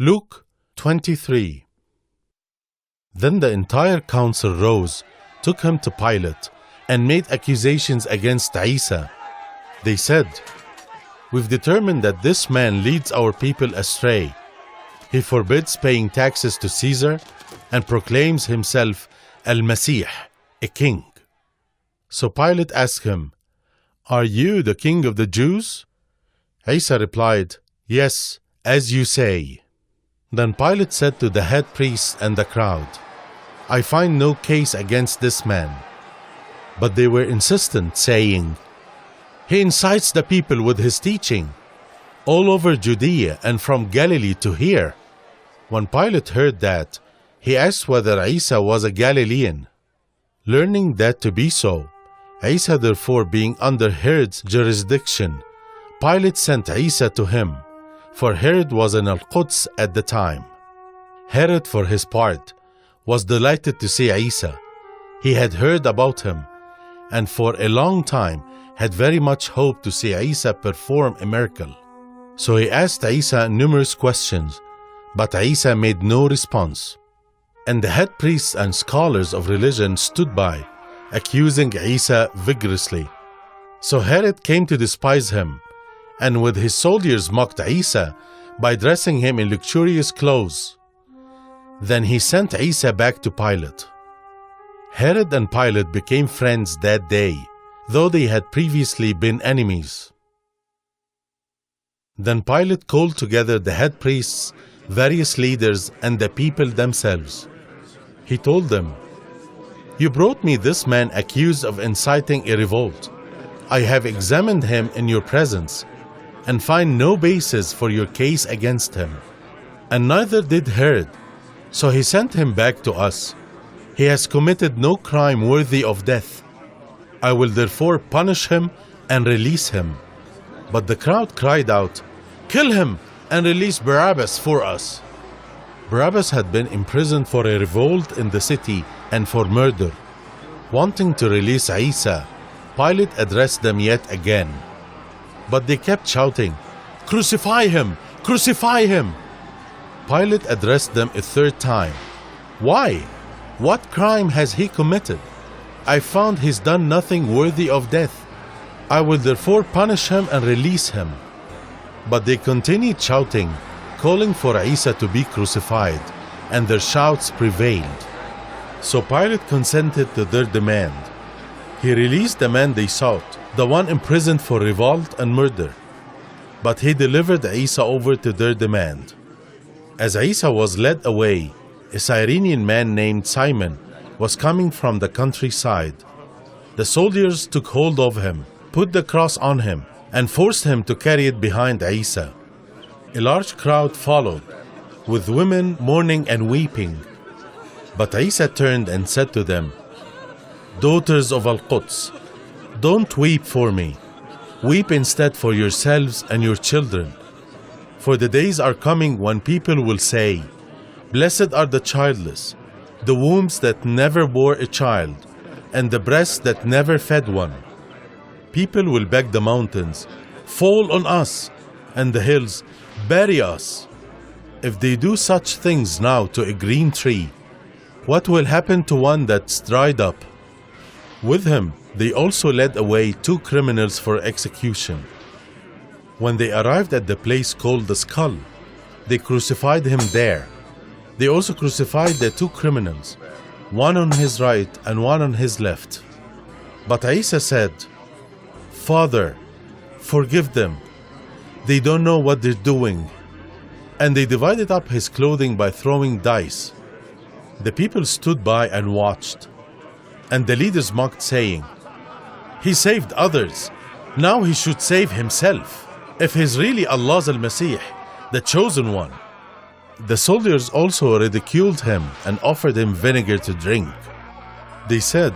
Luke 23. Then the entire council rose, took him to Pilate, and made accusations against Isa. They said, "We've determined that this man leads our people astray. He forbids paying taxes to Caesar and proclaims himself al-Masih, a king." So Pilate asked him, "Are you the king of the Jews?" Isa replied, "Yes, as you say." Then Pilate said to the head priests and the crowd, "I find no case against this man." But they were insistent, saying, "He incites the people with his teaching, all over Judea and from Galilee to here." When Pilate heard that, he asked whether Isa was a Galilean. Learning that to be so, Isa therefore being under Herod's jurisdiction, Pilate sent Isa to him, for Herod was in al-Quds at the time. Herod, for his part, was delighted to see Isa. He had heard about him, and for a long time had very much hoped to see Isa perform a miracle. So he asked Isa numerous questions, but Isa made no response. And the head priests and scholars of religion stood by, accusing Isa vigorously. So Herod came to despise him, and with his soldiers mocked Isa by dressing him in luxurious clothes. Then he sent Isa back to Pilate. Herod and Pilate became friends that day, though they had previously been enemies. Then Pilate called together the head priests, various leaders, and the people themselves. He told them, "You brought me this man accused of inciting a revolt. I have examined him in your presence, and find no basis for your case against him. And neither did Herod, so he sent him back to us. He has committed no crime worthy of death. I will therefore punish him and release him." But the crowd cried out, "Kill him and release Barabbas for us." Barabbas had been imprisoned for a revolt in the city and for murder. Wanting to release Isa, Pilate addressed them yet again. But they kept shouting, "Crucify him! Crucify him!" Pilate addressed them a third time. "Why? What crime has he committed? I found he's done nothing worthy of death. I will therefore punish him and release him." But they continued shouting, calling for Isa to be crucified, and their shouts prevailed. So Pilate consented to their demand. He released the man they sought, the one imprisoned for revolt and murder. But he delivered Isa over to their demand. As Isa was led away, a Cyrenian man named Simon was coming from the countryside. The soldiers took hold of him, put the cross on him, and forced him to carry it behind Isa. A large crowd followed, with women mourning and weeping. But Isa turned and said to them, "Daughters of al-Quds, don't weep for me. Weep instead for yourselves and your children. For the days are coming when people will say, 'Blessed are the childless, the wombs that never bore a child, and the breasts that never fed one.' People will beg the mountains, 'Fall on us,' and the hills, 'Bury us.' If they do such things now to a green tree, what will happen to one that's dried up?" With him, they also led away 2 criminals for execution. When they arrived at the place called the Skull, they crucified him there. They also crucified the 2 criminals, one on his right and one on his left. But Isa said, "Father, forgive them. They don't know what they're doing." And they divided up his clothing by throwing dice. The people stood by and watched. And the leaders mocked, saying, "He saved others. Now he should save himself, if he's really Allah's al-Masih, the chosen one." The soldiers also ridiculed him and offered him vinegar to drink. They said,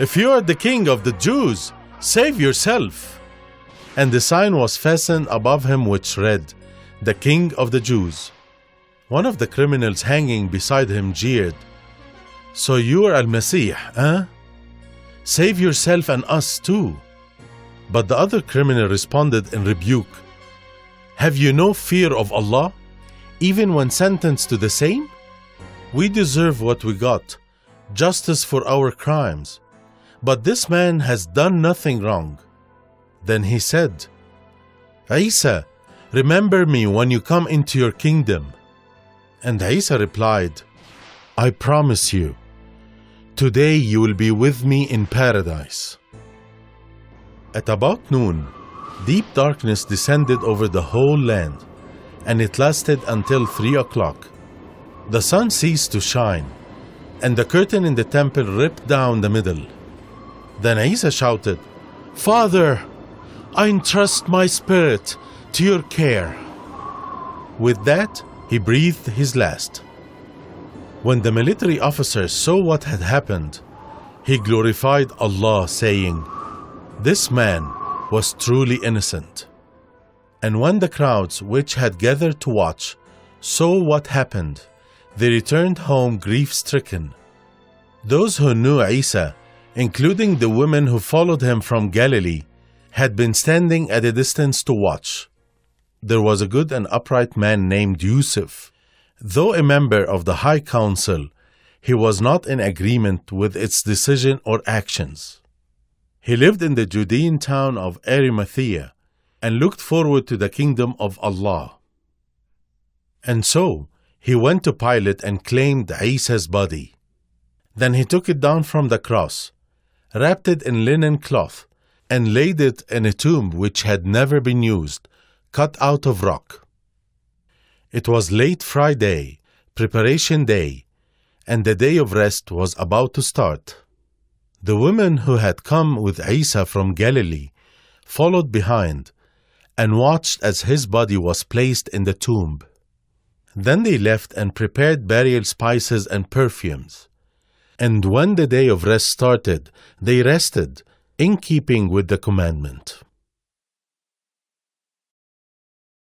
"If you are the king of the Jews, save yourself." And the sign was fastened above him which read, "The King of the Jews." One of the criminals hanging beside him jeered, "So you are al-Masih, eh? Save yourself and us too." But the other criminal responded in rebuke, "Have you no fear of Allah? even when sentenced to the same? We deserve what we got, justice for our crimes. But this man has done nothing wrong." Then he said, "Isa, remember me when you come into your kingdom." And Isa replied, "I promise you, today you will be with me in paradise." At about noon, deep darkness descended over the whole land, and it lasted until 3 o'clock. The sun ceased to shine, and the curtain in the temple ripped down the middle. Then Isa shouted, "Father, I entrust my spirit to your care." With that, he breathed his last. When the military officer saw what had happened, he glorified Allah, saying, "This man was truly innocent." And when the crowds which had gathered to watch saw what happened, they returned home grief-stricken. Those who knew Isa, including the women who followed him from Galilee, had been standing at a distance to watch. There was a good and upright man named Yusuf. Though a member of the High Council, he was not in agreement with its decision or actions. He lived in the Judean town of Arimathea and looked forward to the kingdom of Allah. And so he went to Pilate and claimed Isa's body. Then he took it down from the cross, wrapped it in linen cloth, and laid it in a tomb which had never been used, cut out of rock. It was late Friday, preparation day, and the day of rest was about to start. The women who had come with Isa from Galilee followed behind and watched as his body was placed in the tomb. Then they left and prepared burial spices and perfumes. And when the day of rest started, they rested, in keeping with the commandment.